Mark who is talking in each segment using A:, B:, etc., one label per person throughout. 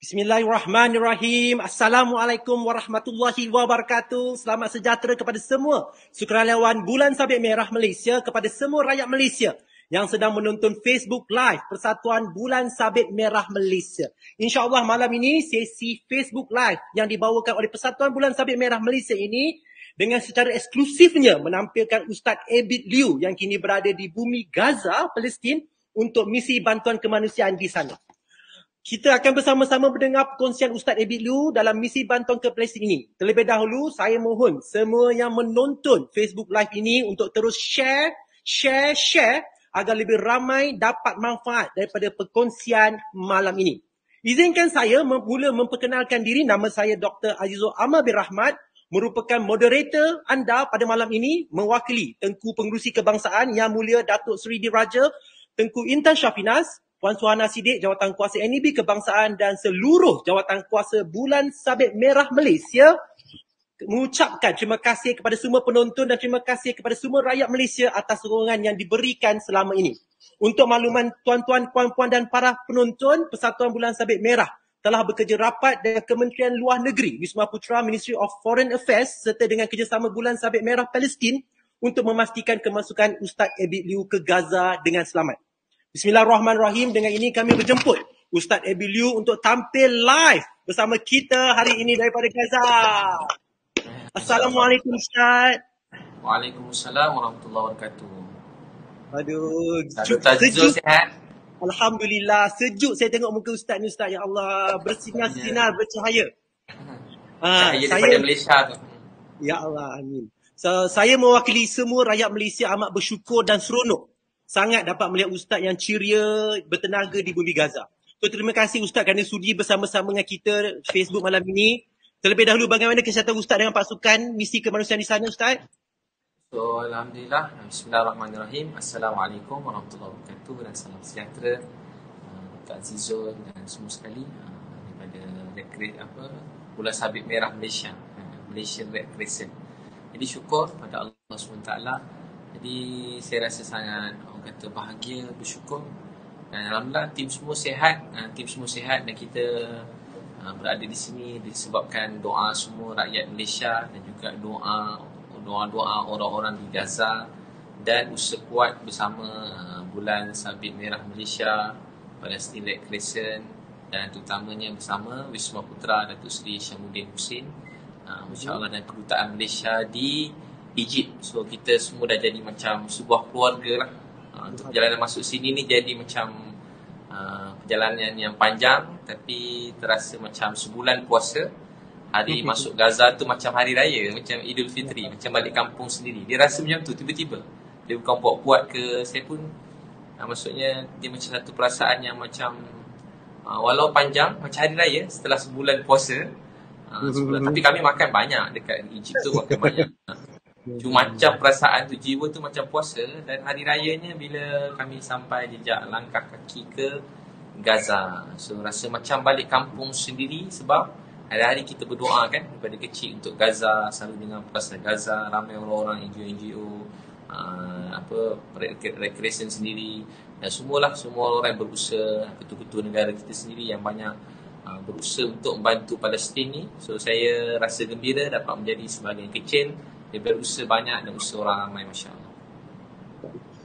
A: Bismillahirrahmanirrahim. Assalamualaikum warahmatullahi wabarakatuh. Selamat sejahtera kepada semua sukarelawan Bulan Sabit Merah Malaysia, kepada semua rakyat Malaysia yang sedang menonton Facebook Live Persatuan Bulan Sabit Merah Malaysia. InsyaAllah malam ini sesi Facebook Live yang dibawakan oleh Persatuan Bulan Sabit Merah Malaysia ini dengan secara eksklusifnya menampilkan Ustaz Abid Liu yang kini berada di bumi Gaza, Palestin untuk misi bantuan kemanusiaan di sana. Kita akan bersama-sama mendengar perkongsian Ustaz Abid Liu dalam misi bantuan ke Palestin ini. Terlebih dahulu, saya mohon semua yang menonton Facebook Live ini untuk terus share agar lebih ramai dapat manfaat daripada perkongsian malam ini. Izinkan saya mula memperkenalkan diri. Nama saya Dr. Azizul Amal bin Rahmat, merupakan moderator anda pada malam ini, mewakili Tengku Pengerusi Kebangsaan Yang Mulia Datuk Seri Diraja Tengku Intan Syafinas, Puan Suhana Siddiq, Jawatan Kuasa NEB Kebangsaan dan seluruh Jawatan Kuasa Bulan Sabit Merah Malaysia mengucapkan terima kasih kepada semua penonton dan terima kasih kepada semua rakyat Malaysia atas sokongan yang diberikan selama ini. Untuk makluman tuan-tuan, puan-puan dan para penonton, Persatuan Bulan Sabit Merah telah bekerja rapat dengan Kementerian Luar Negeri, Wisma Putra, Ministry of Foreign Affairs serta dengan kerjasama Bulan Sabit Merah Palestin untuk memastikan kemasukan Ustaz Abid Liu ke Gaza dengan selamat. Bismillahirrahmanirrahim. Dengan ini kami berjemput Ustaz Abid Liu untuk tampil live bersama kita hari ini daripada Gaza. Assalamualaikum Ustaz.
B: Waalaikumsalam warahmatullahi wabarakatuh.
A: Aduh,
B: sejuk. Sihat?
A: Alhamdulillah, sejuk saya tengok muka Ustaz ni Ustaz. Ya Allah, bersinar-sinar, bercahaya.
B: Cahaya daripada Malaysia tu.
A: Ya Allah, amin. Saya mewakili semua rakyat Malaysia amat bersyukur dan seronok sangat dapat melihat Ustaz yang ceria, bertenaga di bumi Gaza. So, terima kasih Ustaz kerana sudi bersama-sama dengan kita Facebook malam ini. Terlebih dahulu, bagaimana kesihatan Ustaz dengan pasukan misi kemanusiaan di sana Ustaz?
B: So, Alhamdulillah. Bismillahirrahmanirrahim. Assalamualaikum warahmatullahi wabarakatuh dan salam sejahtera Dr. Azizul dan semua sekali daripada Bulan Sabit Merah Malaysia, Malaysian Red Crescent. Jadi syukur pada Allah SWT. Jadi saya rasa sangat bahagia, bersyukur. Dan alhamdulillah tim semua sihat dan kita berada di sini disebabkan doa semua rakyat Malaysia dan juga doa orang-orang di Gaza dan usaha kuat bersama Bulan Sabit Merah Malaysia, Palestine Red Crescent dan terutamanya bersama Wisma Putra Datuk Seri Syamuddin Hussein, insya-Allah, dan kedutaan Malaysia di Egypt. So kita semua dah jadi macam sebuah keluarga lah. Untuk perjalanan masuk sini ni jadi macam perjalanan yang panjang tapi terasa macam sebulan puasa. Hari masuk Gaza tu macam hari raya, macam Idul Fitri, macam balik kampung sendiri. Dia rasa macam tu tiba-tiba. Dia bukan buat-buat ke, saya pun maksudnya dia macam satu perasaan yang macam walau panjang macam hari raya setelah sebulan puasa. Tapi kami makan banyak dekat Egypt tu, makan banyak. Cuma macam perasaan tu, jiwa tu macam puasa. Dan hari rayanya bila kami sampai jejak langkah kaki ke Gaza. So rasa macam balik kampung sendiri sebab hari-hari kita berdoa kan daripada kecil untuk Gaza, selalu dengan pasal Gaza, ramai orang-orang NGO, Red Crescent sendiri dan semua orang yang berusaha, ketua-ketua negara kita sendiri yang banyak berusaha untuk membantu Palestin ni. So saya rasa gembira dapat menjadi sebahagian kecil daripada usaha banyak dan usaha orang ramai, masya-Allah.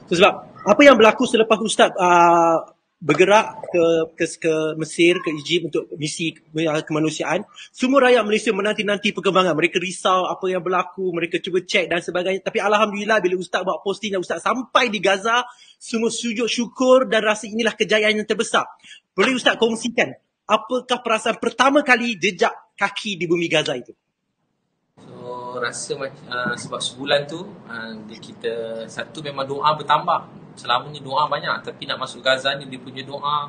A: Sebab apa yang berlaku selepas Ustaz bergerak ke Mesir, ke Egypt untuk misi kemanusiaan, semua rakyat Malaysia menanti-nanti perkembangan. Mereka risau apa yang berlaku, mereka cuba cek dan sebagainya. Tapi alhamdulillah bila Ustaz buat posting dan Ustaz sampai di Gaza, semua sujud syukur dan rasa inilah kejayaan yang terbesar. Boleh Ustaz kongsikan apakah perasaan pertama kali jejak kaki di bumi Gaza itu?
B: So rasa sebab sebulan tu kita satu memang doa bertambah. Selamanya doa banyak, tapi nak masuk Gaza ni dia punya doa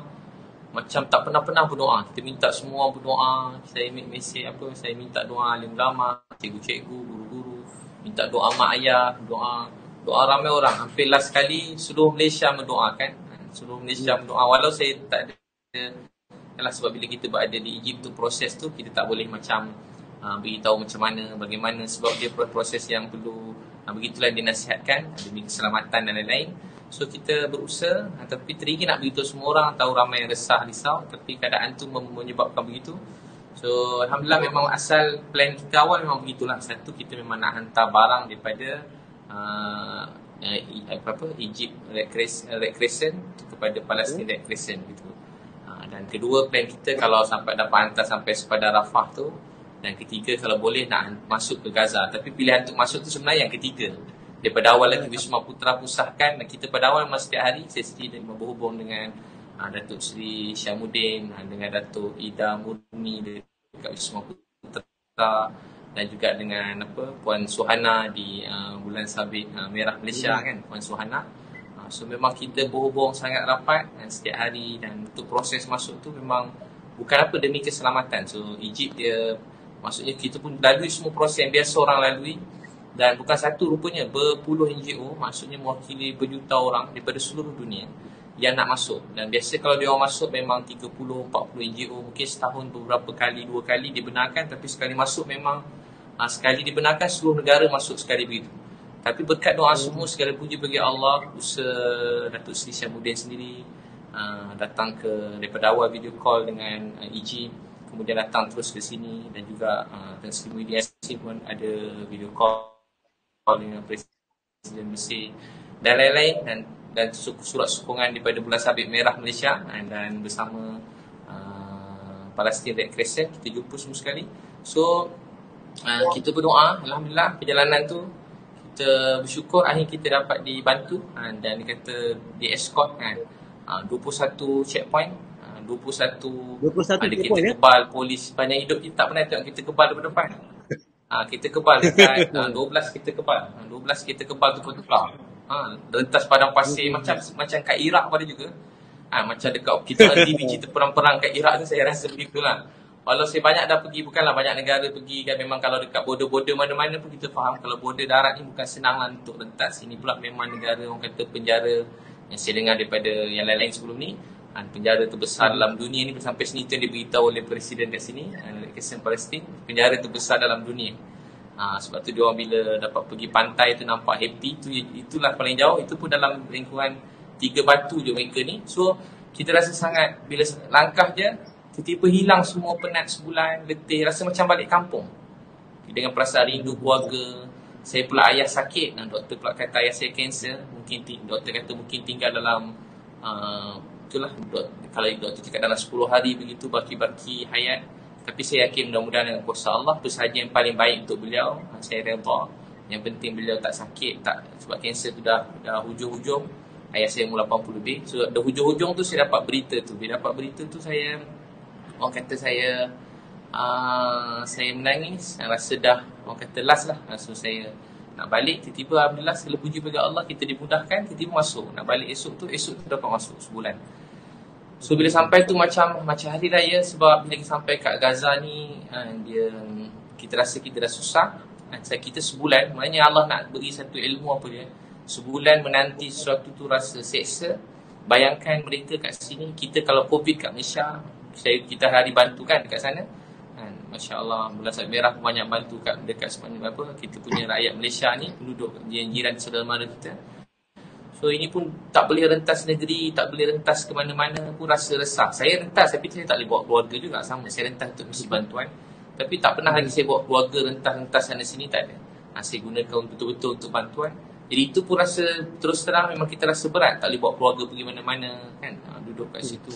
B: macam tak pernah berdoa. Kita minta semua berdoa. Saya mesej saya minta doa alim ulama, cikgu-cikgu, guru-guru, minta doa mak ayah, doa ramai orang. Hampir last kali seluruh Malaysia mendoakan. Seluruh Malaysia mendoa, walau saya tak ada sebab bila kita berada di Egypt tu, proses tu kita tak boleh macam beritahu macam mana, bagaimana, sebab dia proses yang perlu begitulah dinasihatkan demi keselamatan dan lain-lain. So kita berusaha, tapi teringin nak beritahu semua orang, tahu ramai yang resah, risau, tapi keadaan tu menyebabkan begitu. So Alhamdulillah memang asal plan kita awal memang begitulah. Satu, kita memang nak hantar barang daripada Egypt Red Crescent kepada Palestine Red Crescent gitu. Dan kedua, plan kita kalau sampai dapat hantar sampai sepada Rafah tu. Dan ketiga, kalau boleh nak masuk ke Gaza. Tapi pilihan untuk masuk tu sebenarnya yang ketiga. Daripada awal lagi Wisma Putra pusatkan, dan kita pada awal memang setiap hari saya sendiri berhubung dengan Datuk Seri Syamuddin, dengan Datuk Ida Murni dekat Wisma Putra, dan juga dengan Puan Suhana di Bulan Sabit Merah Malaysia kan, Puan Suhana. So memang kita berhubung sangat rapat dan setiap hari, dan untuk proses masuk tu memang bukan apa demi keselamatan. So Egypt dia, maksudnya kita pun lalui semua proses yang biasa orang lalui, dan bukan satu, rupanya berpuluh NGO, maksudnya mewakili berjuta orang daripada seluruh dunia yang nak masuk. Dan biasa kalau dia orang masuk memang 30-40 NGO, mungkin setahun beberapa kali, 2 kali dibenarkan, tapi sekali masuk memang sekali dibenarkan seluruh negara masuk sekali begitu. Tapi berkat doa semua, segala puji bagi Allah, usaha Datuk Seri Syamuddin sendiri datang daripada awal video call dengan Egypt, kemudian datang terus ke sini, dan juga Tan Sri Muhyiddin Yassin pun ada video call dengan Presiden Mesir dan lain-lain, dan surat sokongan daripada Bulan Sabit Merah Malaysia dan bersama Palestine Red Crescent, kita jumpa semua sekali. So kita berdoa, Alhamdulillah perjalanan tu kita bersyukur akhirnya kita dapat dibantu dan dikata di escort kan 21 checkpoint, 21 ada kita kebal polis sepanjang hidup kita tak pernah tengok kita kebal depan-depan. Kita kebal dekat 12 kita kebal. 12 kita kebal tu pula. Rentas padang pasir macam kat Iraq pada juga. Macam dekat kita di biji perang-perang kat Iraq tu, saya rasa begitulah. Kalau saya banyak dah pergi, bukanlah banyak negara pergi kan, memang kalau dekat border-border mana-mana pun kita faham kalau border darat ni bukan senang lah untuk rentas. Ini pula memang negara orang kata penjara yang saya dengar daripada yang lain-lain sebelum ni, penjara terbesar dalam dunia ni, sampai sini tu yang diberitahu oleh Presiden kat sini, Kesem Palestin, penjara terbesar dalam dunia. Sebab tu diorang bila dapat pergi pantai tu nampak happy, itulah paling jauh, itu pun dalam lingkungan 3 batu je mereka ni. So kita rasa sangat, bila langkah je tiba-tiba hilang semua penat sebulan, letih, rasa macam balik kampung. Dengan perasaan rindu keluarga. Saya pula ayah sakit, dan doktor pula kata ayah saya kanser. Mungkin doktor kata mungkin tinggal dalam itulah, kalau doktor cakap dalam 10 hari begitu baki-baki hayat. Tapi saya yakin mudah-mudahan dengan kuasa Allah itu sahaja yang paling baik untuk beliau. Saya redha. Yang penting beliau tak sakit, tak, sebab kanser tu dah hujung-hujung. Ayah saya umur 80 lebih. So dah hujung-hujung tu saya dapat berita tu. Bila dapat berita tu orang kata saya menangis, rasa dah orang kata last lah. So saya nak balik, tiba-tiba Alhamdulillah segala puji bagi Allah, kita dimudahkan, tiba-tiba masuk. Nak balik esok tu dapat masuk sebulan. So bila sampai tu macam hari raya, sebab bila kita sampai kat Gaza ni kita rasa kita dah susah. Kita sebulan, maknanya Allah nak beri satu ilmu apa dia, sebulan menanti sesuatu tu rasa seksa. Bayangkan mereka kat sini, kita kalau COVID kat Malaysia, kita hari bantu kan dekat sana. Masya Allah, Bulan Sabit Merah banyak bantu dekat sepanjang kita punya rakyat Malaysia ni, penduduk jiran saudara mara kita. So ini pun tak boleh rentas negeri, tak boleh rentas ke mana-mana pun rasa resah. Saya rentas, tapi saya tak boleh bawa keluarga juga. Sama, saya rentas untuk misi bantuan, tapi tak pernah lagi saya bawa keluarga rentas-rentas sana sini, tak ada. Saya gunakan betul-betul untuk bantuan. Jadi itu pun rasa, terus terang memang kita rasa berat, tak boleh bawa keluarga pergi mana-mana kan, duduk kat situ.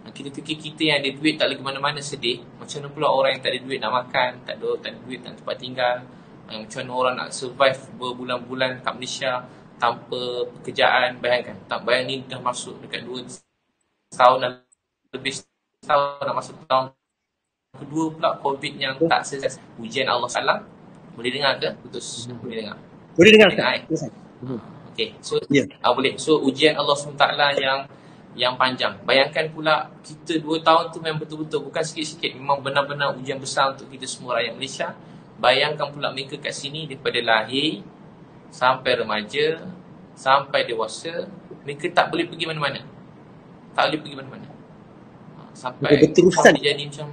B: Kita fikir kita yang ada duit tak boleh ke mana-mana, sedih. Macam mana pula orang yang tak ada duit nak makan, tak ada duit nak tempat tinggal. Macam mana orang nak survive berbulan-bulan kat Malaysia tanpa pekerjaan. Bayangkan ni dah masuk dekat 2 tahun dan lebih, tahun nak masuk tahun kedua pula, COVID yang tak selesai. Ujian Allah SWT. Boleh dengar ke? Putus. Boleh dengar?
A: Boleh dengar tak?
B: Okay, so boleh. So ujian Allah SWT yang panjang. Bayangkan pula kita 2 tahun tu memang betul-betul, bukan sikit-sikit, memang benar-benar ujian besar untuk kita semua rakyat Malaysia. Bayangkan pula mereka kat sini daripada lahir sampai remaja, sampai dewasa, mereka tak boleh pergi mana-mana. Tak boleh pergi mana-mana. Sampai jadi macam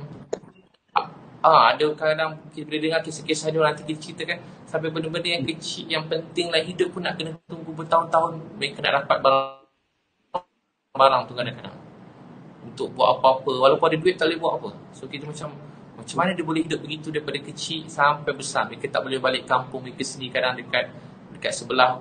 B: Ada kadang kita boleh dengar kisah-kisah dia nanti kita ceritakan sampai benda-benda yang kecil, yang penting lah hidup pun nak kena tunggu bertahun-tahun mereka nak dapat barang tu kadang-kadang. Untuk buat apa-apa, walaupun ada duit tak boleh buat apa. So kita macam mana dia boleh hidup begitu daripada kecil sampai besar. Mereka tak boleh balik kampung mereka sendiri kadang dekat sebelah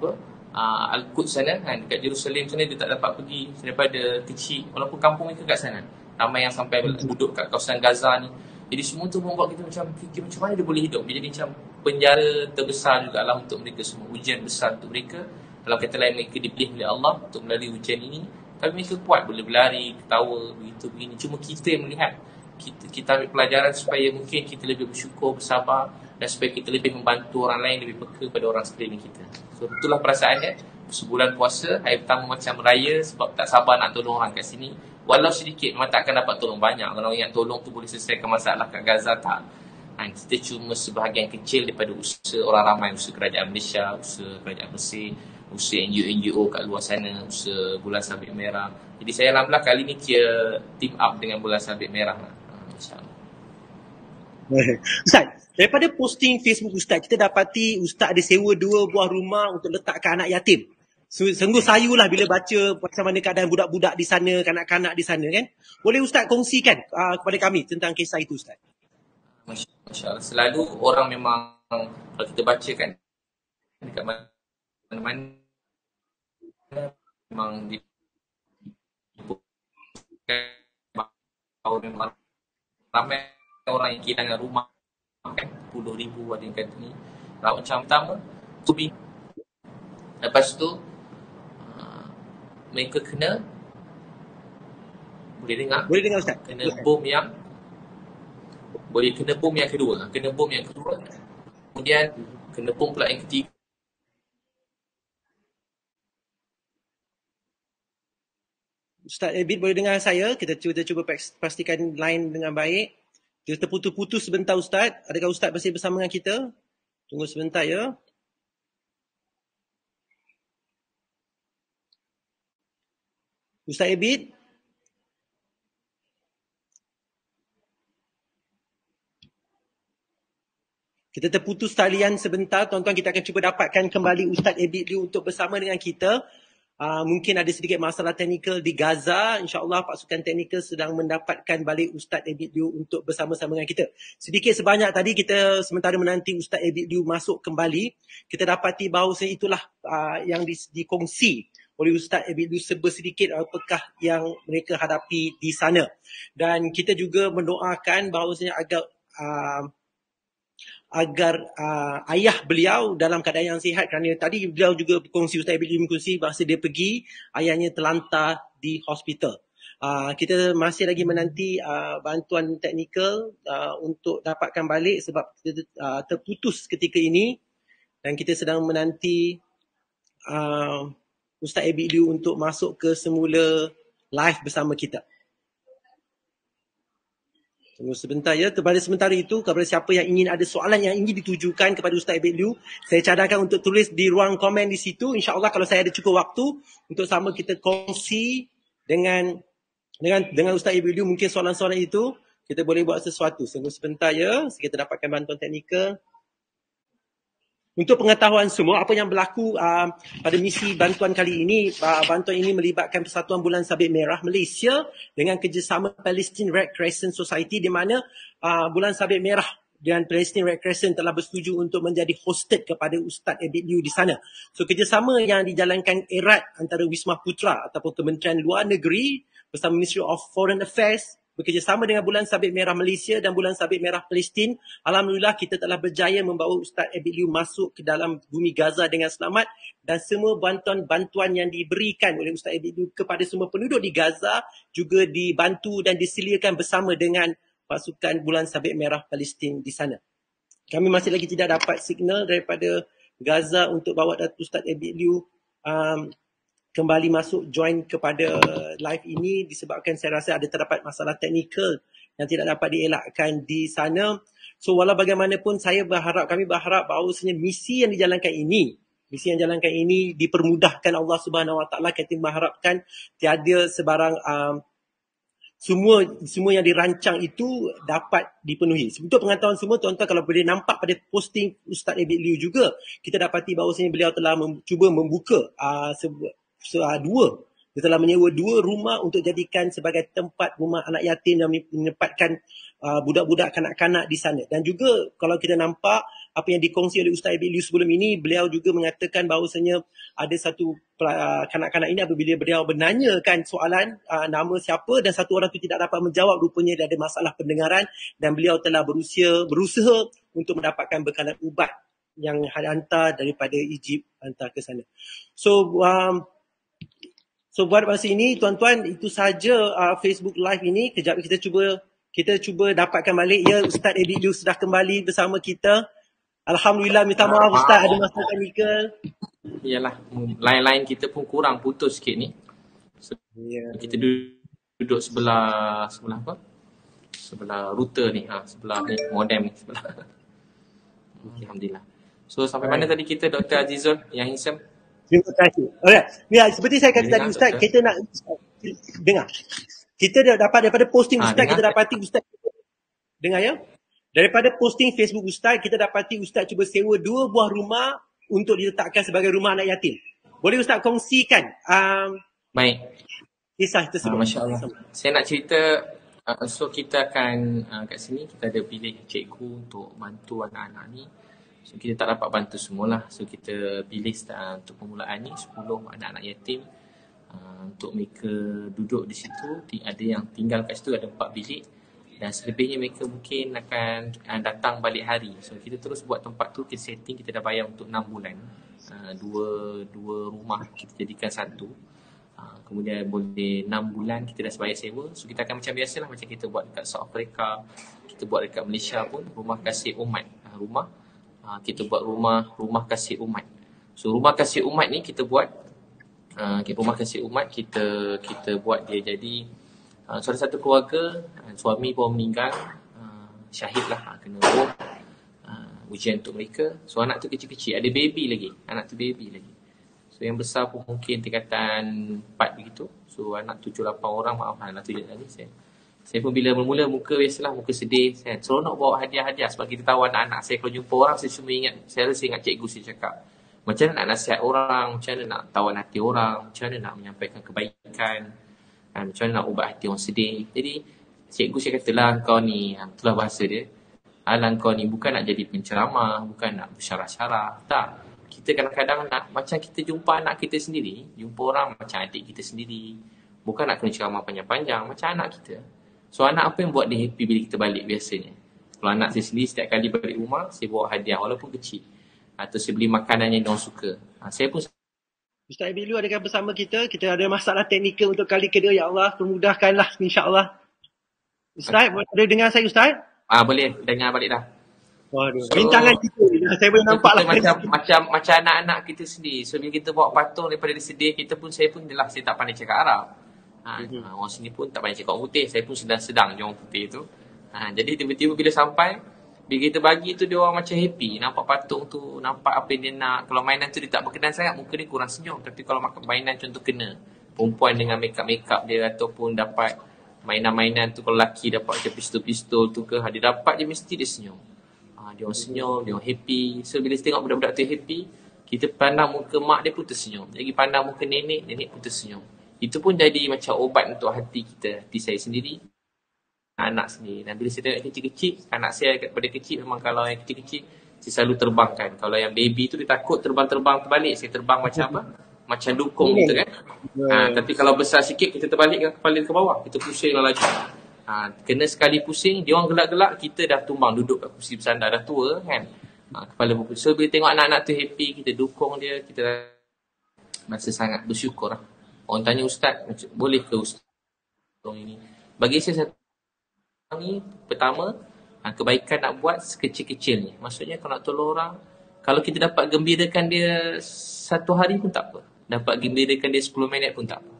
B: Al-Quds sana kan, dekat Jerusalem sana dia tak dapat pergi daripada kecil walaupun kampung mereka kat sana. Ramai yang sampai duduk kat kawasan Gaza ni. Jadi semua tu membuat kita macam fikir macam mana dia boleh hidup. Dia jadi macam penjara terbesar jugalah untuk mereka semua. Ujian besar untuk mereka. Kalau kata lain mereka dipilih oleh Allah untuk melalui ujian ini. Tapi mereka kuat, boleh berlari, ketawa, begitu begini. Cuma kita yang melihat. Kita ambil pelajaran supaya mungkin kita lebih bersyukur, bersabar. Dan supaya kita lebih membantu orang lain, lebih peka pada orang sekeliling kita. So itulah perasaannya. Sebulan puasa, hari pertama macam raya sebab tak sabar nak tolong orang kat sini. Walau sedikit, memang tak akan dapat tolong banyak. Kalau yang tolong tu boleh selesaikan masalah kat Gaza, tak. Kita cuma sebahagian kecil daripada usaha orang ramai. Usaha kerajaan Malaysia, usaha kerajaan Mesir, usaha NGO kat luar sana, usaha Bulan Sabit Merah. Jadi saya alhamdulillah kali ni team up dengan Bulan Sabit Merah lah. InsyaAllah.
A: Ustaz, daripada posting Facebook Ustaz, kita dapati Ustaz ada sewa 2 buah rumah untuk letakkan anak yatim. Sungguh sayulah bila baca macam mana keadaan budak-budak di sana, kanak-kanak di sana kan. Boleh Ustaz kongsikan kepada kami tentang kisah itu Ustaz?
B: Masya Allah. Selalu orang memang kalau kita baca kan dekat mana-mana memang bahawa memang ramai orang yang kehilangan rumah kan, 10,000 ada yang kata ni. Kalau macam pertama lepas tu mereka kena boleh dengar
A: Ustaz.
B: Kena bom yang kedua. Kemudian kena bom pula yang ketiga.
A: Ustaz Abid boleh dengar saya? Kita cuba pastikan line dengan baik. Kita terputus-putus sebentar Ustaz. Adakah Ustaz masih bersama dengan kita? Tunggu sebentar ya. Ustaz Abid? Kita terputus talian sebentar. Tuan-tuan, kita akan cuba dapatkan kembali Ustaz Abid Liu untuk bersama dengan kita. Mungkin ada sedikit masalah teknikal di Gaza. InsyaAllah pasukan teknikal sedang mendapatkan balik Ustaz Abid Liu untuk bersama-sama dengan kita. Sedikit sebanyak tadi kita sementara menanti Ustaz Abid Liu masuk kembali, kita dapati bahawa itulah yang dikongsi oleh Ustaz Abid Liu sedikit apakah yang mereka hadapi di sana. Dan kita juga mendoakan bahawasanya agar ayah beliau dalam keadaan yang sihat, kerana tadi beliau juga berkongsi, Ustaz Abid Liu berkongsi bahawa dia pergi, ayahnya terlantar di hospital. Kita masih lagi menanti bantuan teknikal untuk dapatkan balik sebab kita terputus ketika ini, dan kita sedang menanti Ustaz Abid Liu untuk masuk ke semula live bersama kita. Tunggu sebentar ya. Pada sementara itu, kepada siapa yang ingin ada soalan yang ingin ditujukan kepada Ustaz Abid Liu, saya cadangkan untuk tulis di ruang komen di situ. InsyaAllah kalau saya ada cukup waktu untuk sama kita kongsi dengan Ustaz Abid Liu mungkin soalan-soalan itu, kita boleh buat sesuatu. Tunggu sebentar ya. Kita dapatkan bantuan teknikal. Untuk pengetahuan semua, apa yang berlaku pada misi bantuan kali ini, bantuan ini melibatkan Persatuan Bulan Sabit Merah Malaysia dengan kerjasama Palestine Red Crescent Society, di mana Bulan Sabit Merah dan Palestine Red Crescent telah bersetuju untuk menjadi hosted kepada Ustaz Abid Liu di sana. So kerjasama yang dijalankan erat antara Wisma Putra ataupun Kementerian Luar Negeri bersama Ministry of Foreign Affairs bekerjasama dengan Bulan Sabit Merah Malaysia dan Bulan Sabit Merah Palestin. Alhamdulillah kita telah berjaya membawa Ustaz Abid Liu masuk ke dalam bumi Gaza dengan selamat, dan semua bantuan yang diberikan oleh Ustaz Abid Liu kepada semua penduduk di Gaza juga dibantu dan disediakan bersama dengan pasukan Bulan Sabit Merah Palestin di sana. Kami masih lagi tidak dapat signal daripada Gaza untuk bawa Datuk Ustaz Abid Liu kembali masuk join kepada live ini disebabkan saya rasa ada terdapat masalah teknikal yang tidak dapat dielakkan di sana. So walau bagaimanapun kami berharap bahawa misi yang dijalankan ini dipermudahkan Allah Subhanahu Wa Taala. Kita mengharapkan tiada semua yang dirancang itu dapat dipenuhi. Untuk pengetahuan semua, tuan-tuan kalau boleh nampak pada posting Ustaz Abid Liu juga, kita dapati bahawasanya beliau telah cuba membuka dua. Dia telah menyewa 2 rumah untuk jadikan sebagai tempat rumah anak yatim dan menempatkan budak-budak kanak-kanak di sana. Dan juga kalau kita nampak apa yang dikongsi oleh Ustaz Abid Liu sebelum ini, beliau juga mengatakan bahawasanya ada satu kanak-kanak ini apabila beliau menanyakan soalan nama siapa dan satu orang itu tidak dapat menjawab, rupanya dia ada masalah pendengaran dan beliau telah berusaha untuk mendapatkan bekalan ubat yang hantar daripada Egypt hantar ke sana. So buat masa ini tuan-tuan, itu saja Facebook Live ini. Kejap kita cuba dapatkan balik. Ya, Ustaz Abid Liu sudah kembali bersama kita. Alhamdulillah, minta maaf Ustaz ada masalah teknikal.
B: Yalah, line kita pun kurang, putus sikit ni. So, kita duduk sebelah apa? Sebelah router ni, sebelah ni, modem ni sebelah. Okay, Alhamdulillah. So sampai mana tadi kita, Dr. Azizul yang handsome?
A: Terima kasih. Alright. Ya, seperti saya kata tadi Ustaz, kita nak dengar. Kita dah dapat daripada posting Ustaz, kita dapati Ustaz dengar ya. Daripada posting Facebook Ustaz, kita dapati Ustaz cuba sewa 2 buah rumah untuk diletakkan sebagai rumah anak yatim. Boleh Ustaz kongsikan
B: baik
A: kisah tersebut?
B: Masya Allah. Saya nak cerita, so kita akan kat sini kita ada pilih cikgu untuk bantu anak-anak ni. So kita tak dapat bantu semualah. So kita pilih untuk permulaan ni 10 anak-anak yatim untuk mereka duduk di situ. Ada yang tinggal kat situ, ada 4 bilik. Dan selebihnya mereka mungkin akan datang balik hari. So kita terus buat tempat tu, kita setting, kita dah bayar untuk 6 bulan. Dua rumah kita jadikan satu. Kemudian boleh 6 bulan kita dah bayar sewa. So kita akan macam biasalah, macam kita buat dekat South Africa, kita buat dekat Malaysia pun, rumah kasih umat. Kita buat rumah kasih umat. So rumah kasih umat ni kita buat rumah kasih umat kita buat dia jadi salah satu keluarga, suami pun meninggal, syahid lah, kena bom, ujian untuk mereka. So anak tu kecil-kecil, ada baby lagi, anak tu baby lagi. So yang besar pun mungkin tingkatan 4 begitu. So anak 7-8 orang, maaf anak 7 lagi. Saya pun bila bermula muka biasalah, muka sedih. Saya seronok bawa hadiah-hadiah sebab kita tahu anak-anak saya kalau jumpa orang, saya cuma ingat, saya ingat cikgu saya cakap. Macam mana nak nasihat orang, macam mana nak tawan hati orang, macam mana nak menyampaikan kebaikan, macam mana nak ubat hati orang sedih. Jadi cikgu saya katalah, kau ni, itulah bahasa dia, kau ni bukan nak jadi penceramah, bukan nak bersyarah-syarah. Tak. Kita kadang-kadang nak, macam kita jumpa anak kita sendiri, jumpa orang macam adik kita sendiri. Bukan nak kena ceramah panjang-panjang, macam anak kita. So anak apa yang buat dia happy bila kita balik biasanya? Kalau anak saya sendiri setiap kali balik rumah, saya bawa hadiah walaupun kecil. Atau saya beli makanan yang diorang suka. Saya pun...
A: Ustaz Abid Liu adakah bersama kita? Kita ada masalah teknikal untuk kali kedua, ya Allah. Permudahkanlah insya-Allah. Ustaz, boleh dengar saya Ustaz?
B: Boleh, dengar balik dah.
A: Waduh, rintangan kita. Saya boleh nampak lah.
B: Macam anak-anak kita sendiri. So bila kita bawa patung daripada dia sedih, saya pun jelas saya tak pandai cakap Arab. Orang sini pun tak banyak cakap orang putih. Saya pun sedang je orang putih tu. Jadi tiba-tiba bila sampai, bila kita bagi tu dia orang macam happy. Nampak patung tu, nampak apa yang dia nak. Kalau mainan tu dia tak berkenan sangat, muka dia kurang senyum. Tapi kalau mainan contoh kena, perempuan dengan make-up dia ataupun dapat mainan-mainan tu, kalau lelaki dapat macam pistol-pistol tu ke, dia dapat je mesti dia senyum. Dia orang senyum, dia orang happy. So bila tengok budak-budak tu happy, kita pandang muka mak dia pun tersenyum. Lagi pandang muka nenek pun tersenyum. Itu pun jadi macam obat untuk hati kita, hati saya sendiri, anak sendiri. Dan bila saya tengok kecil-kecil, anak saya daripada kecil memang kalau yang kecil-kecil, saya selalu terbangkan. Kalau yang baby tu dia takut terbang-terbang terbalik, saya terbang macam apa? Macam dukung gitu kan. Tapi kalau besar sikit, kita terbalikkan kepala ke bawah, kita pusing laju. Kena sekali pusing, dia orang gelak-gelak, kita dah tumbang duduk kat kursi bersandar, dah tua kan. Kepala berpusing. So bila tengok anak-anak tu happy, kita dukung dia, kita rasa sangat bersyukur lah. Orang tanya Ustaz, boleh ke Ustaz ini? Bagi saya satu ni, pertama, kebaikan nak buat sekecil-kecilnya. Maksudnya kalau nak tolong orang, kalau kita dapat gembirakan dia 1 hari pun tak apa. Dapat gembirakan dia 10 minit pun tak apa.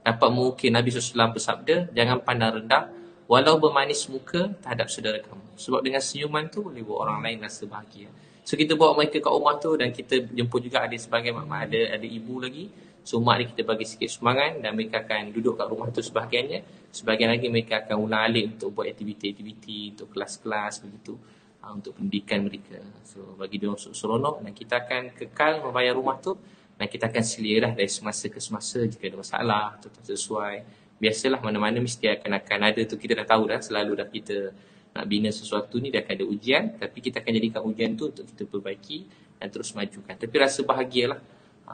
B: Dapat mungkin Nabi SAW bersabda, jangan pandang rendah, walau bermanis muka terhadap saudara kamu. Sebab dengan senyuman tu boleh buat orang lain rasa bahagia. So kita bawa mereka kat rumah tu dan kita jemput juga ada sebagai mak, ada ibu lagi. So mak dia kita bagi sikit sumbangan dan mereka akan duduk kat rumah tu sebahagiannya. Sebahagian lagi mereka akan ulang alik untuk buat aktiviti-aktiviti, untuk kelas-kelas begitu. Untuk pendidikan mereka. So bagi dia seronok dan kita akan kekal membayar rumah tu dan kita akan selia lah dari semasa ke semasa jika ada masalah atau tak sesuai. Biasalah mana-mana mesti akan ada tu, kita dah tahu dah, selalu dah kita nak bina sesuatu ni dia akan ada ujian, tapi kita akan jadikan ujian tu untuk kita perbaiki dan terus majukan. Tapi rasa bahagialah.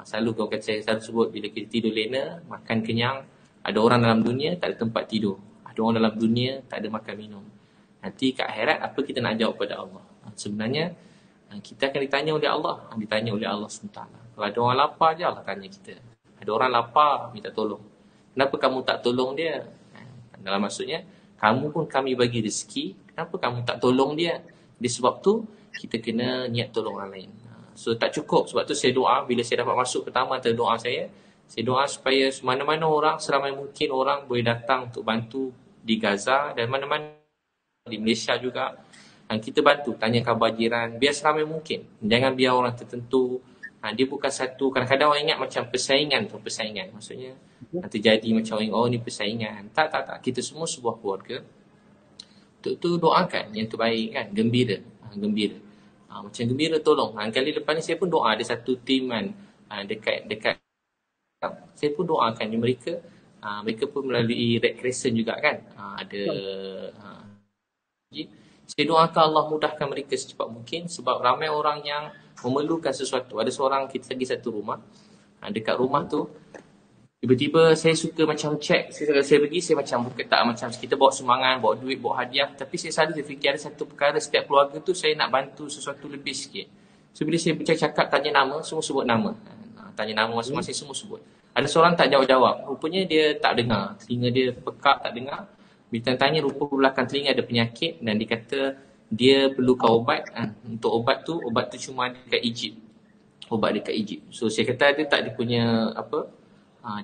B: Selalu kau kata saya selalu sebut bila kita tidur lena, makan kenyang, ada orang dalam dunia tak ada tempat tidur. Ada orang dalam dunia tak ada makan minum. Nanti kat akhirat apa kita nak jawab pada Allah? Sebenarnya kita akan ditanya oleh Allah, SWT. Kalau ada orang lapar je Allah tanya kita. Ada orang lapar minta tolong. Kenapa kamu tak tolong dia? Dalam maksudnya, kamu pun kami bagi rezeki, kenapa kamu tak tolong dia? Di sebab tu kita kena niat tolong orang lain. So tak cukup, sebab tu saya doa bila saya dapat masuk pertama antara doa saya doa supaya mana-mana orang, seramai mungkin orang boleh datang untuk bantu di Gaza dan mana-mana di Malaysia juga. Dan kita bantu, tanya khabar jiran, biar seramai mungkin. Jangan biar orang tertentu. Dia bukan satu, kadang-kadang orang ingat macam persaingan. Maksudnya terjadi macam oh ni persaingan. Tak. Kita semua sebuah keluarga. Untuk tu doakan yang terbaik kan, gembira. Macam gembira tolong. Kali lepas ni saya pun doa ada satu tim kan, dekat saya pun doakan mereka. Mereka pun melalui Red Crescent juga kan. Saya doakan Allah mudahkan mereka secepat mungkin sebab ramai orang yang memerlukan sesuatu. Ada seorang kita lagi satu rumah. Dekat rumah tu tiba-tiba saya suka macam check. Saya pergi saya macam bukan tak macam kita bawa sumbangan, bawa duit, bawa hadiah, tapi saya selalu fikir ada satu perkara setiap keluarga tu saya nak bantu sesuatu lebih sikit. So bila saya cakap tanya nama, semua sebut nama. Tanya nama masing-masing semua sebut. Ada seorang tak jawab-jawab. Rupanya dia tak dengar. Telinga dia pekak tak dengar. Bila tanya rupa belakang telinga ada penyakit dan dia kata dia perlukan ubat. Untuk ubat tu cuma dekat Egypt. Ubat dekat Egypt. So saya kata dia tak dia punya apa?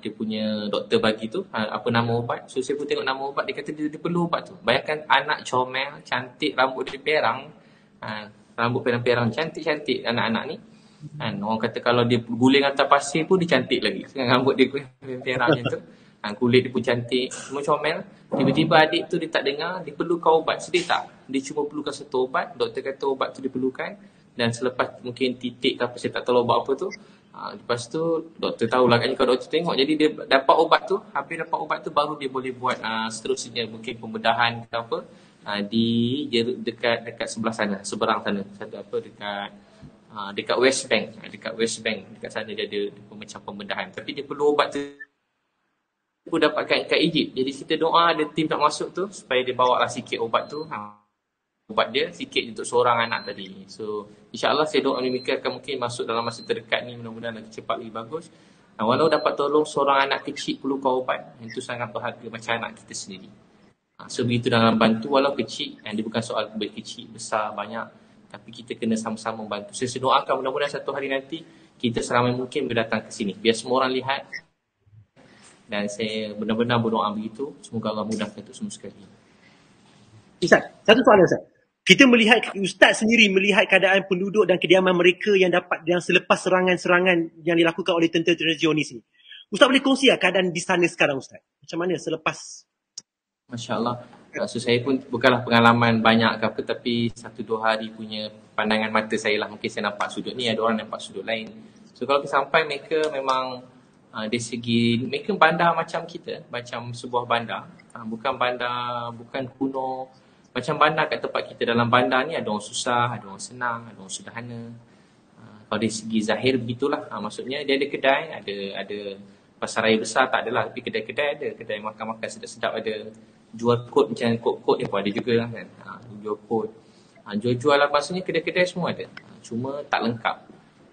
B: Dia punya doktor bagi tu apa nama ubat. So saya pun tengok nama ubat, dia kata dia perlu ubat tu. Bayangkan anak comel, cantik, rambut dia perang. Rambut perang-perang, cantik-cantik anak-anak ni. Orang kata kalau dia guling atas pasir pun dia cantik lagi. Dengan rambut dia perang macam tu. Kulit dia pun cantik, semua comel. Tiba-tiba adik tu dia tak dengar, dia perlukan ubat. Sedih tak? Dia cuma perlukan satu ubat, doktor kata ubat tu diperlukan. Dan selepas mungkin titik ke apa, saya tak tahu ubat apa tu. Lepas tu doktor tahulah agaknya kalau doktor tengok. Jadi dia dapat ubat tu, habis dapat ubat tu baru dia boleh buat seterusnya mungkin pembedahan ke apa. Di dekat sebelah sana, seberang sana. Satu apa dekat West Bank. Dekat sana dia ada macam pembedahan. Tapi dia perlu ubat tu aku dapatkan kat Egypt. Jadi kita doa ada tim nak masuk tu supaya dia bawa lah sikit ubat tu. Ubat dia sikit untuk seorang anak tadi. So insya-Allah saya doa demikian akan mungkin masuk dalam masa terdekat ni, mudah-mudahan lagi cepat lagi bagus. Walau dapat tolong seorang anak kecil perlukan ubat, itu sangat berharga macam anak kita sendiri. So begitu dalam bantu walau kecil, dia bukan soal kecil, besar, banyak, tapi kita kena sama-sama bantu. Saya doakan mudah-mudahan satu hari nanti kita seramai mungkin berdatang ke sini. Biar semua orang lihat. Dan saya benar-benar berdoa begitu. Semoga Allah mudahkan untuk semua sekali.
A: Ustaz, satu soalan Ustaz. Kita melihat, Ustaz sendiri melihat keadaan penduduk dan kediaman mereka yang selepas serangan-serangan yang dilakukan oleh tentera Zionis ni. Ustaz boleh kongsi keadaan di sana sekarang Ustaz? Macam mana selepas?
B: Masya Allah. So saya pun bukanlah pengalaman banyak ke apa, tapi 1-2 hari punya pandangan mata saya lah. Mungkin saya nampak sudut ni, ada orang nampak sudut lain. So kalau kita sampai mereka memang dari segi mereka bandar macam kita, macam sebuah bandar. Bukan bandar, bukan kuno. Macam bandar kat tempat kita. Dalam bandar ni ada orang susah, ada orang senang, ada orang sederhana. Kalau dari segi zahir begitulah. Maksudnya dia ada kedai, ada pasar raya besar tak adalah, tapi kedai-kedai ada. Kedai makan-makan sedap-sedap ada. Jual kod macam kod dia pun ada juga kan. Jual kod. Jual-jual lah, maksudnya kedai-kedai semua ada. Cuma tak lengkap.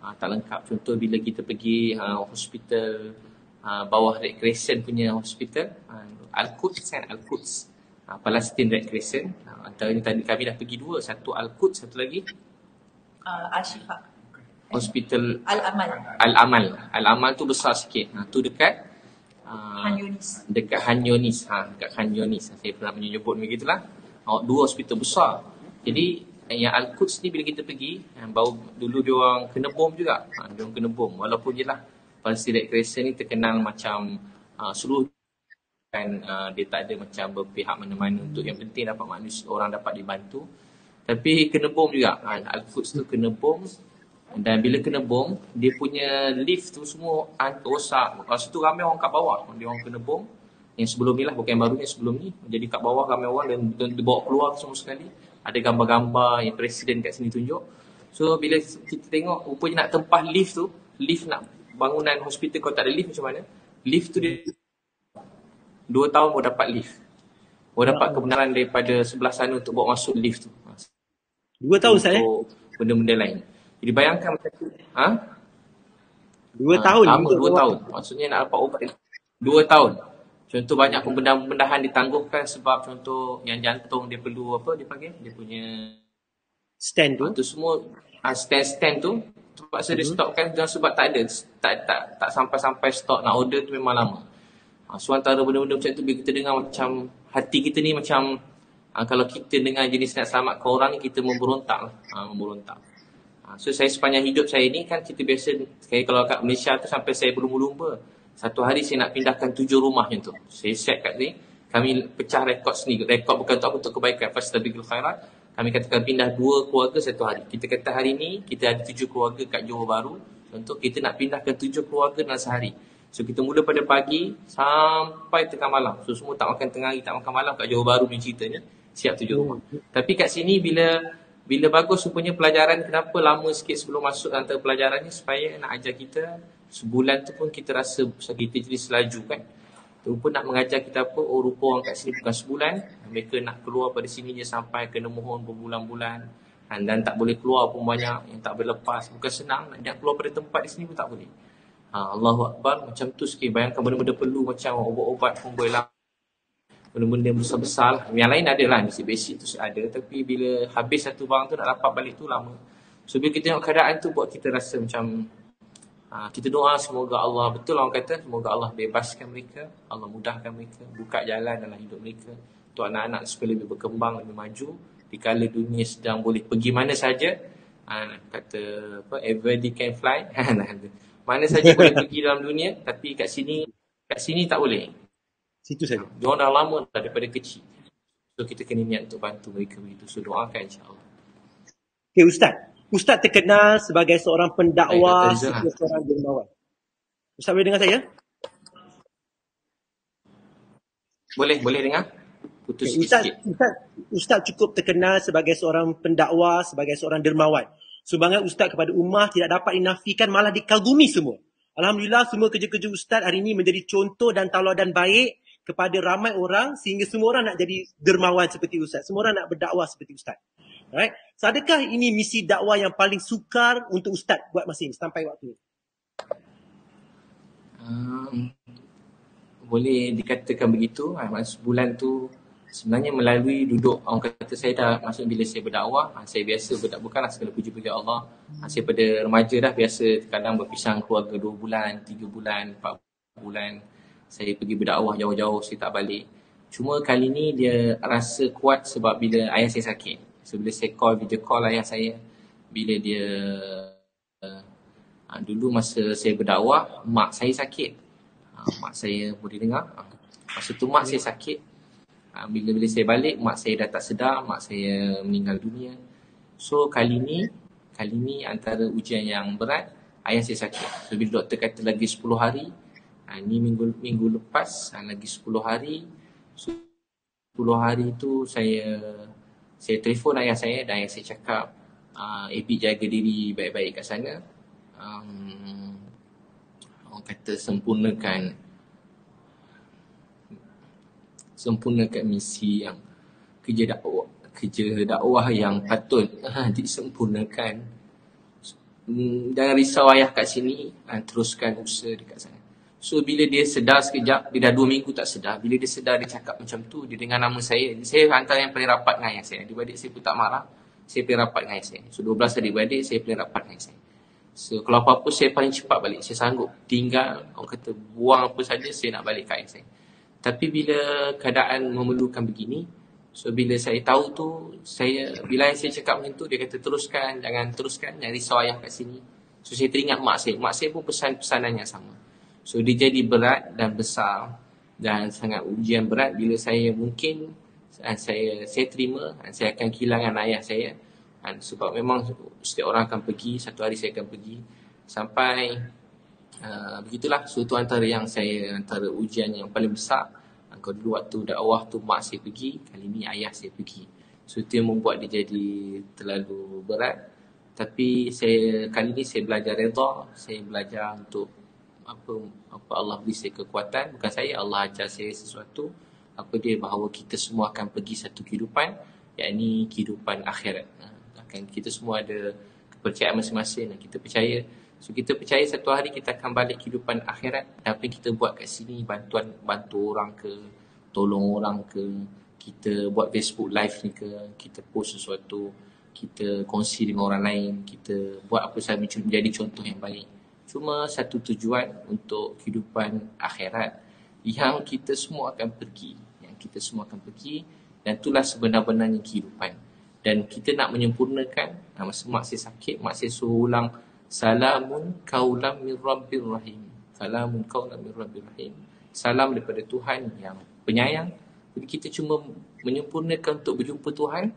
B: Tak lengkap. Contoh bila kita pergi hospital bawah Red Crescent punya hospital, Al-Quds kan, Al-Quds, Palestine Red Crescent. Antaranya tadi kami dah pergi 2, satu Al-Quds, satu lagi
C: Al-Shifa,
B: Hospital
C: Al-Amal.
B: Al-Amal tu besar sikit. Tu dekat
C: Han Yunis.
B: Dekat Han Yunis. Dekat Han Yunis. Saya pernah menyebut begitulah. 2 hospital besar. Jadi yang Al-Quds ni bila kita pergi, baru dulu dia orang kena bom juga. Dia orang kena bom. Walaupun je lah Palestine Red Crescent ni terkenal macam seluruh kan, dia tak ada macam berpihak mana-mana, untuk yang penting dapat manusia, orang dapat dibantu. Tapi kena bom juga. Al-Quds tu kena bom. Dan bila kena bom, dia punya lift tu semua rosak. Lepas tu ramai orang kat bawah. Dia orang kena bom. Yang sebelum ni lah, bukan yang baru, yang sebelum ni. Jadi kat bawah ramai orang dan dibawa keluar semua sekali. Ada gambar-gambar yang presiden kat sini tunjuk. So bila kita tengok rupanya nak tempah lift tu, lift nak bangunan hospital kalau tak ada lift macam mana? Lift tu dia 2 tahun baru dapat lift. Baru dapat kebenaran daripada sebelah sana untuk bawa masuk lift tu.
A: 2 tahun saya?
B: Benda-benda lain. Jadi bayangkan macam tu.
A: 2 tahun?
B: Lama, 2 tahun. Maksudnya nak dapat ubat 2 tahun. Contoh banyak pembedahan ditangguhkan sebab contoh yang jantung dia perlu apa dia panggil? Dia punya
A: stand tu.
B: Tu semua stand tu terpaksa dia stopkan sebab tak ada tak sampai stok, nak order tu memang lama. So antara benda-benda macam tu bila kita dengar macam hati kita ni macam kalau kita dengar jenis nak selamatkan orang ni kita memberontak. Memberontak. So saya sepanjang hidup saya ni kan kita biasa kalau kat Malaysia tu sampai saya berlumba-lumba. Satu hari saya nak pindahkan 7 rumah macam tu. Saya set kat ni, kami pecah rekod sendiri. Rekod bukan untuk kebaikan, fastabiqul khairat. Kami katakan pindah 2 keluarga satu hari. Kita kata hari ni kita ada 7 keluarga kat Johor Bahru. Contoh kita nak pindahkan 7 keluarga dalam sehari. So kita mula pada pagi sampai tengah malam. So semua tak makan tengah hari, tak makan malam kat Johor Bahru ni cerita ni. Siap 7 rumah. Tapi kat sini bila bagus rupanya pelajaran, kenapa lama sikit sebelum masuk antara pelajaran ni, supaya nak ajar kita sebulan tu pun kita rasa kita jadi selaju kan. Tu pun nak mengajar kita apa, rupa orang kat sini bukan sebulan, mereka nak keluar pada sini je sampai kena mohon berbulan-bulan dan tak boleh keluar pun banyak, yang tak boleh lepas, bukan senang nak keluar pada tempat di sini pun tak boleh. Allahu Akbar, macam tu sikit. Bayangkan benda-benda perlu macam obat-obat pun boleh lah, benda-benda besar-besar lah. Yang lain ada lah, basic-basic tu ada, tapi bila habis satu barang tu nak dapat balik tu lama. So bila kita tengok keadaan tu buat kita rasa macam kita doa semoga Allah, betul orang kata, semoga Allah bebaskan mereka, Allah mudahkan mereka, buka jalan dalam hidup mereka untuk anak-anak supaya lebih berkembang, lebih maju dikala dunia sedang boleh pergi mana saja. Kata apa, everybody can fly. Mana saja boleh pergi dalam dunia, tapi kat sini tak boleh.
A: Situ saja.
B: Diorang dah lama daripada kecil. So kita kena niat untuk bantu mereka begitu. So doakan insya-Allah.
A: Okay, Ustaz terkenal sebagai seorang pendakwah, seorang dermawan. Ustaz boleh dengar saya?
B: Boleh dengar? Putus
A: okay,
B: sikit.
A: Ustaz cukup terkenal sebagai seorang pendakwah, sebagai seorang dermawan. Sumbangan Ustaz kepada ummah tidak dapat dinafikan, malah dikagumi semua. Alhamdulillah, semua kerja-kerja Ustaz hari ini menjadi contoh dan tauladan baik kepada ramai orang, sehingga semua orang nak jadi dermawan seperti Ustaz. Semua orang nak berdakwah seperti Ustaz. Alright. So, adakah ini misi dakwah yang paling sukar untuk Ustaz buat masa ini sampai waktu ini?
B: Boleh dikatakan begitu. Sebulan tu sebenarnya melalui duduk, orang kata saya dah masuk bila saya berdakwah, saya biasa bukanlah segala puji-puji Allah. Saya pada remaja dah biasa kadang berpisah keluarga 2 bulan, 3 bulan, 4 bulan. Saya pergi berdakwah jauh-jauh, saya tak balik. Cuma kali ni dia rasa kuat sebab bila ayah saya sakit. So bila saya video call ayah saya, bila dia dulu masa saya berdakwah, mak saya sakit. Mak saya boleh dengar. Masa tu mak saya sakit. Bila saya balik, mak saya dah tak sedar, mak saya meninggal dunia. So kali ni antara ujian yang berat, ayah saya sakit. So bila doktor kata lagi 10 hari, ni minggu lepas, lagi 10 hari. So 10 hari tu saya telefon ayah saya dan ayah saya cakap, Abid jaga diri baik-baik kat sana. Orang kata sempurnakan misi yang kerja dakwah yang patut disempurnakan. Jangan risau ayah kat sini, teruskan usaha dekat sana. So bila dia sedar sekejap, dia dah 2 minggu tak sedar. Bila dia sedar, dia cakap macam tu, dia dengar nama saya. Saya antara yang paling rapat dengan ayah saya. Adik-adik saya pun tak marah, saya paling rapat dengan ayah saya. So 12 adik-adik, saya paling rapat dengan ayah saya. So kalau apa-apa saya paling cepat balik. Saya sanggup tinggal, orang kata buang apa saja, saya nak balik ke ayah saya. Tapi bila keadaan memerlukan begini, So bila saya tahu tu, bila saya cakap macam tu, dia kata teruskan, jangan risau ayah kat sini. So saya teringat mak saya pun pesanan yang sama. So dia jadi berat dan besar dan sangat ujian berat bila saya mungkin saya terima saya akan kehilangan ayah saya. Sebab memang setiap orang akan pergi, satu hari saya akan pergi. Sampai begitulah, so itu antara ujian yang paling besar. Kalau dulu waktu dakwah tu mak saya pergi, kali ni ayah saya pergi. So itu yang membuat dia jadi terlalu berat. Tapi kali ni saya belajar redha, saya belajar untuk apa Allah beri saya kekuatan, bukan saya, Allah ajar saya sesuatu. Apa dia, bahawa kita semua akan pergi satu kehidupan, yakni kehidupan akhirat. Kita semua ada kepercayaan masing-masing dan kita percaya. So kita percaya satu hari kita akan balik kehidupan akhirat. Apa yang kita buat kat sini, bantu orang ke, tolong orang ke, kita buat Facebook live ni ke, kita post sesuatu, kita kongsi dengan orang lain, kita buat apa sahaja menjadi contoh yang baik. Cuma satu tujuan untuk kehidupan akhirat yang kita semua akan pergi. Dan itulah sebenar-benarnya kehidupan. Dan kita nak menyempurnakan, masa mak saya sakit, mak saya suruh ulang Salamun kaulam min Rabbir Rahim. Salamun kaulam min Rabbir Rahim. Salam daripada Tuhan yang penyayang. Jadi kita cuma menyempurnakan untuk berjumpa Tuhan.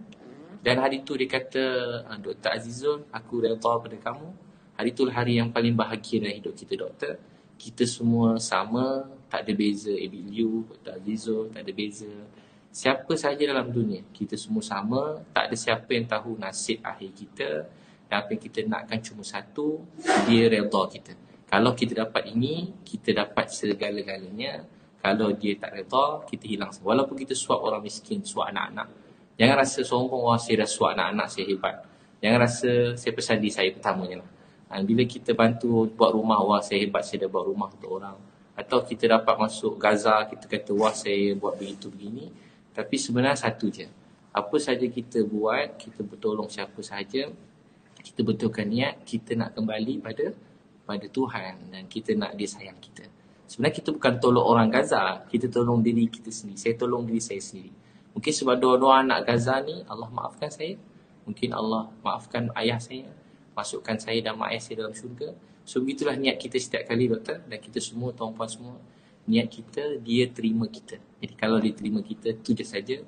B: Dan hari tu dia kata, Dr. Azizul, aku redha pada kamu. Hari itulah hari yang paling bahagia dalam hidup kita, doktor. Kita semua sama, tak ada beza. Abid Liu, Dr. Azizul, tak ada beza. Siapa sahaja dalam dunia, kita semua sama. Tak ada siapa yang tahu nasib akhir kita. Dan apa yang kita nakkan cuma satu, dia redha kita. Kalau kita dapat ini, kita dapat segala-galanya. Kalau dia tak redha, kita hilang. Walaupun kita suap orang miskin, suap anak-anak. Jangan rasa sombong, wah saya dah suap anak-anak, saya hebat. Jangan rasa saya pesan diri saya pertamanya lah. Bila kita bantu buat rumah, wah saya hebat, saya dah buat rumah untuk orang. Atau kita dapat masuk Gaza, kita kata wah saya buat begitu begini. Tapi sebenarnya satu je. Apa saja kita buat, kita bertolong siapa sahaja, kita betulkan niat, kita nak kembali pada Tuhan dan kita nak dia sayang kita. Sebenarnya kita bukan tolong orang Gaza, kita tolong diri kita sendiri. Saya tolong diri saya sendiri. Mungkin sebab doa-doa anak Gaza ni, Allah maafkan saya. Mungkin Allah maafkan ayah saya, masukkan saya dan mak ayah saya dalam syurga. So begitulah niat kita setiap kali, doktor. Dan kita semua, tuan-puan semua, niat kita, dia terima kita. Jadi kalau dia terima kita, tu je saja.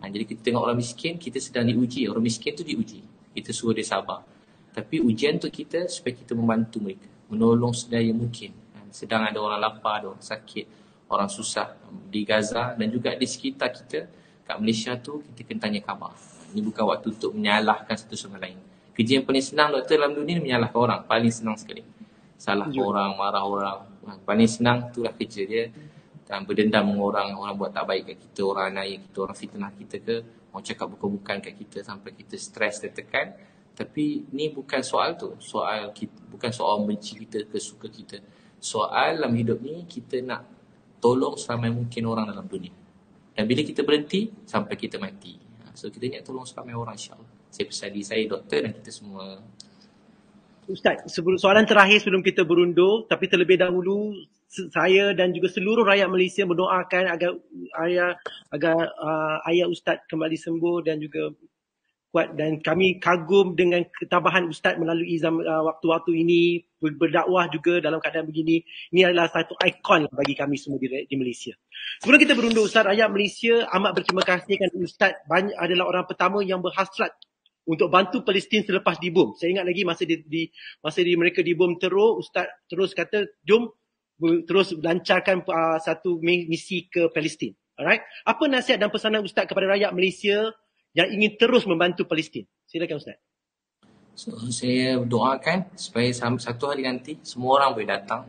B: Jadi kita tengok orang miskin, kita sedang diuji. Orang miskin tu diuji. Kita suruh dia sabar. Tapi ujian tu kita supaya kita membantu mereka, menolong sedaya mungkin. Sedang ada orang lapar, ada orang sakit, orang susah di Gaza dan juga di sekitar kita. Kat Malaysia tu kita kena tanya khabar. Ini bukan waktu untuk menyalahkan satu sama lain. Kerja yang paling senang doktor dalam dunia ni menyalahkan orang. Paling senang sekali. Salah orang, marah orang. Paling senang itulah kerja dia. Dan berdendam dengan orang buat tak baik kat kita, orang naik kita, orang fitnah kita ke, orang cakap bukan-bukan kat kita sampai kita stres, tertekan. Tapi ni bukan soal tu. Bukan soal benci kita ke suka kita. Soal dalam hidup ni kita nak tolong seramai mungkin orang dalam dunia. Dan bila kita berhenti sampai kita mati. So kita nak tolong seramai orang, insya-Allah. Saya pesan diri saya, doktor, dan kita semua.
A: Ustaz, soalan terakhir sebelum kita berundur, tapi terlebih dahulu saya dan juga seluruh rakyat Malaysia mendoakan agar ayah Ustaz kembali sembuh dan juga kuat, dan kami kagum dengan ketabahan Ustaz melalui waktu-waktu ini berdakwah juga dalam keadaan begini. Ini adalah satu ikon bagi kami semua di Malaysia. Sebelum kita berundur, Ustaz, rakyat Malaysia amat berterima kasih kerana Ustaz adalah orang pertama yang berhasrat untuk bantu Palestin selepas dibom. Saya ingat lagi masa mereka dibom teruk, Ustaz terus kata jom terus lancarkan satu misi ke Palestin. Alright? Apa nasihat dan pesanan Ustaz kepada rakyat Malaysia yang ingin terus membantu Palestin? Silakan Ustaz.
B: So, saya doakan supaya satu hari nanti semua orang boleh datang.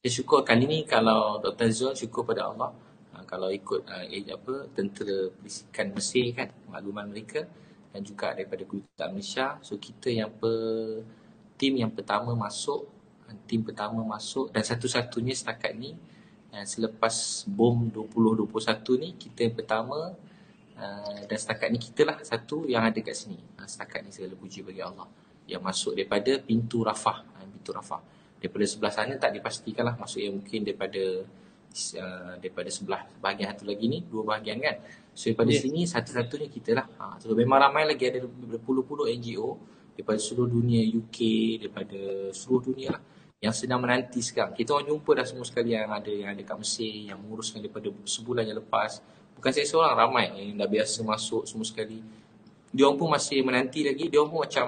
B: Saya syukur kali ni kalau Dr. Zul, syukur pada Allah. Kalau ikut tentera Perisikan Mesir kan, makluman mereka, dan juga daripada Kedutaan Malaysia. So kita tim yang pertama masuk dan satu-satunya setakat ni selepas bom 2021 ni, kita yang pertama. Dan setakat ni kita lah satu yang ada kat sini. Setakat ni segala puji bagi Allah yang masuk daripada pintu Rafah. Daripada sebelah sana tak dipastikan lah, maksudnya mungkin daripada daripada sebelah bahagian satu lagi ni, 2 bahagian kan. So daripada sini satu-satunya kita lah. So memang ramai lagi, ada berpuluh-puluh NGO daripada seluruh dunia, UK, daripada seluruh dunia lah, yang sedang menanti sekarang. Kita orang jumpa dah semua sekali yang ada kat Mesir, yang menguruskan daripada sebulan yang lepas. Bukan saya seorang, ramai yang dah biasa masuk semua sekali. Dia orang pun masih menanti lagi. Dia orang pun macam,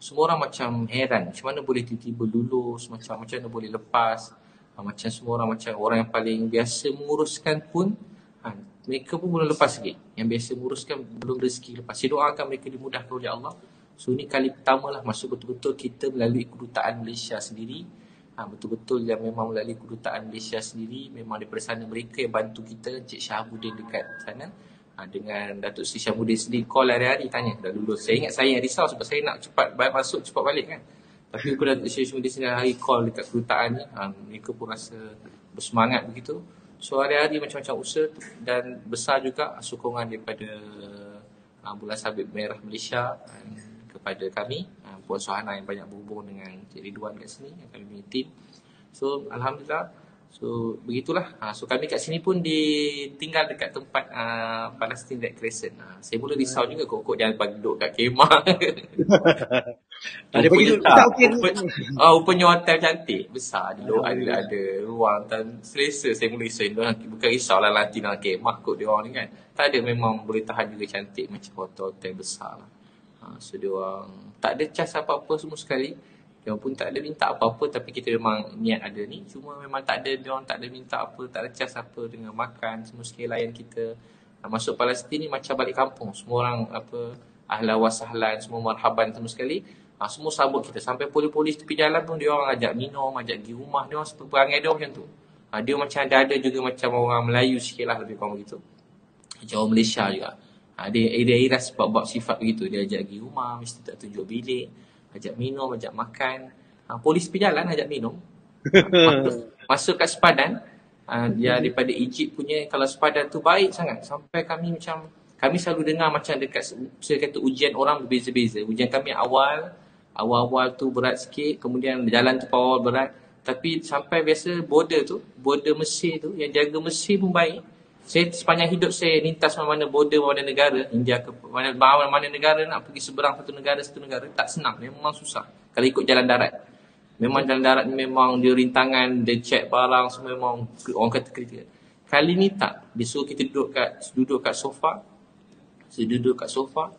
B: semua orang macam heran, macam mana boleh tiba-tiba lulus, macam mana boleh lepas. Macam semua orang, macam orang yang paling biasa menguruskan pun, mereka pun belum lepas lagi. Yang biasa menguruskan belum rezeki lepas. Saya doakan mereka dimudahkan oleh Allah. So ni kali pertama lah masuk betul-betul kita melalui kedutaan Malaysia sendiri. Betul-betul yang memang melalui kedutaan Malaysia sendiri. Memang daripada sana mereka yang bantu kita. Encik Syahabuddin dekat sana, dengan Datuk Seri Syahabuddin sendiri call hari-hari tanya dah lulus. Saya ingat saya yang risau sebab saya nak cepat masuk, cepat balik kan. Tapi kalau Datuk Seri Syahabuddin sendiri hari call dekat kedutaan ni, mereka pun rasa bersemangat begitu. So hari-hari macam-macam usaha, dan besar juga sokongan daripada Bulan Sabit Merah Malaysia kepada kami, Puan Suhana yang banyak berhubung dengan Cik Ridwan kat sini, yang kami punya team. So Alhamdulillah, so begitulah. So kami kat sini pun ditinggal dekat tempat Palestine Red Crescent. Saya mula risau juga kok jangan bagi duduk kat kemah. Rupanya hotel cantik, besar, ada ruang dan selesa. Saya mula risau, bukan risaulah nanti nak kemah kot dia orang ni kan. Tak ada, memang boleh tahan juga, cantik macam hotel-hotel besar lah. So dia orang tak ada cas apa-apa semua sekali. Dia pun tak ada minta apa-apa, tapi kita memang niat ada ni. Cuma memang tak ada, dia orang tak ada minta apa, tak ada cas apa dengan makan, semua sekali layan kita. Masuk Palestin ni macam balik kampung. Semua orang ahlan wa sahlan, semua marhaban semua sekali. Semua sambut kita. Sampai polis-polis tepi jalan pun dia orang ajak minum, ajak pergi rumah. Dia orang perangai dia macam tu. Dia macam ada juga macam orang Melayu sikit lah, lebih kurang begitu. Macam orang Malaysia juga. Dia iras sebab sifat begitu. Dia ajak pergi rumah, mesti tak tunjuk bilik, ajak minum, ajak makan. Polis pergi jalan ajak minum. Masuk kat sepadan, dia daripada Egypt punya, kalau sepadan tu baik sangat. Sampai kami selalu dengar macam dekat, saya kata ujian orang berbeza-beza. Ujian kami awal-awal tu berat sikit, kemudian jalan tu awal berat. Tapi sampai biasa border Mesir tu, yang jaga Mesir pun baik. Saya sepanjang hidup saya lintas mana-mana border, mana negara, India ke mana negara, nak pergi seberang satu negara, tak senang, memang susah. Kalau ikut jalan darat. Memang jalan darat ni memang dia rintangan, dia check barang semua, memang orang kata kritikal. Kali ni tak, dia suruh kita duduk kat sofa. Saya duduk kat sofa,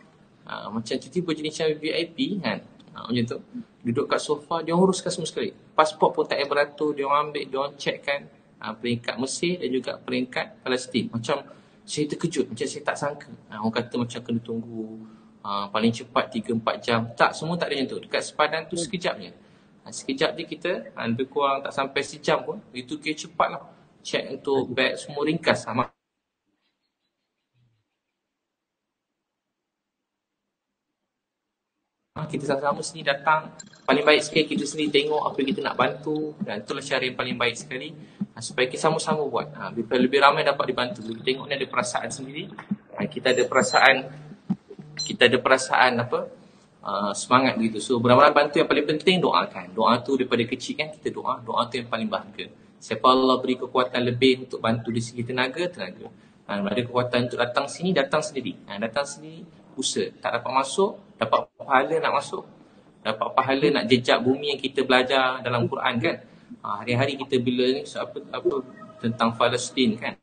B: macam tiba-tiba jenis macam VIP kan. Macam tu, duduk kat sofa, dia uruskan semua sekali. Pasport pun tak payah beratur, dia orang ambil, dia orang checkkan peringkat Mesir dan juga peringkat Palestin. Macam saya terkejut, macam saya tak sangka. Orang kata macam kena tunggu paling cepat 3-4 jam. Tak, semua tak ada macam tu. Dekat sepadan tu sekejap je. Sekejap je kita, lebih kurang tak sampai sejam pun. Itu kira cepat lah. Check untuk beg semua ringkas. Kita sama-sama sini datang. Paling baik sekali kita sendiri tengok apa yang kita nak bantu. Dan itulah cara yang paling baik sekali. Supaya kita sama-sama buat. Lebih ramai dapat dibantu. Kita tengok ni ada perasaan sendiri. Kita ada perasaan semangat gitu. So beramai bantu, yang paling penting doakan. Doa tu daripada kecil kan kita doa tu yang paling berharga. Siapa Allah beri kekuatan lebih untuk bantu di segi tenaga. Ada kekuatan untuk datang sendiri. Datang sendiri usaha. Tak dapat masuk, dapat pahala nak masuk. Dapat pahala nak jejak bumi yang kita belajar dalam Quran kan. Hari-hari kita bila ni tentang Palestin kan.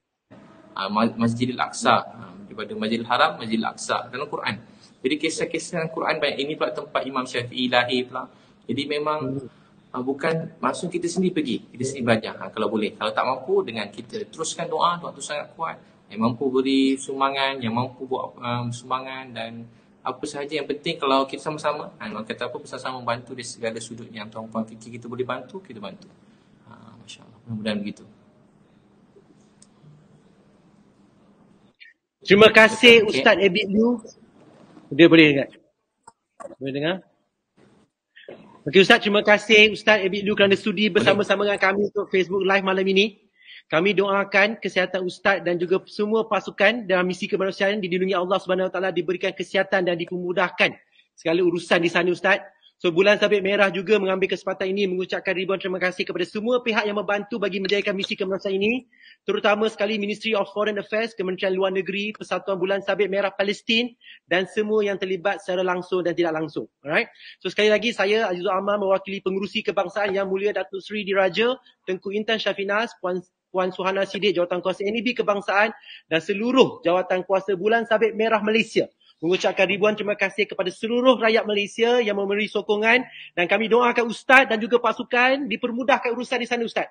B: Masjidil Aqsa, daripada Masjidil Haram, Masjidil Aqsa dalam Quran. Jadi kisah-kisah dalam Quran banyak. Ini pula tempat Imam Syafi'i lahir pula. Jadi memang bukan langsung kita sendiri pergi, kita sendiri belajar kalau boleh. Kalau tak mampu, dengan kita teruskan doa tu sangat kuat. Yang mampu beri sumbangan, yang mampu buat sumbangan, dan apa sahaja yang penting kalau kita sama-sama, orang kata apa, bersama-sama membantu di segala sudut yang tuan-tuan fikir kita boleh bantu, kita bantu. Masya-Allah, mudah-mudahan begitu.
A: Terima kasih Ustaz Abid Liu. Dia boleh dengar? Boleh dengar? Okey Ustaz, terima kasih Ustaz Abid Liu kerana sudi bersama-sama dengan kami untuk Facebook Live malam ini. Kami doakan kesihatan Ustaz dan juga semua pasukan dalam misi kemanusiaan dilindungi Allah Subhanahu Wa Taala, diberikan kesihatan dan dipermudahkan segala urusan di sana Ustaz. So Bulan Sabit Merah juga mengambil kesempatan ini mengucapkan ribuan terima kasih kepada semua pihak yang membantu bagi menjayakan misi kemanusiaan ini, terutama sekali Ministry of Foreign Affairs, Kementerian Luar Negeri, Persatuan Bulan Sabit Merah Palestin dan semua yang terlibat secara langsung dan tidak langsung. Alright. So sekali lagi saya Azizul Aman mewakili pengerusi kebangsaan Yang Mulia Datuk Seri Diraja Tengku Intan Syafinas, Puan Suhana Siddiq, Jawatankuasa NEB Kebangsaan dan seluruh Jawatankuasa Bulan Sabit Merah Malaysia mengucapkan ribuan terima kasih kepada seluruh rakyat Malaysia yang memberi sokongan, dan kami doakan Ustaz dan juga pasukan dipermudahkan urusan di sana Ustaz.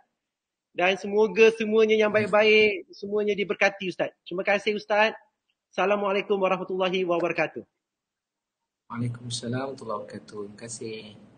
A: Dan semoga semuanya yang baik-baik, semuanya diberkati Ustaz. Terima kasih Ustaz. Assalamualaikum warahmatullahi wabarakatuh.
B: Waalaikumsalam warahmatullahi wabarakatuh. Terima kasih.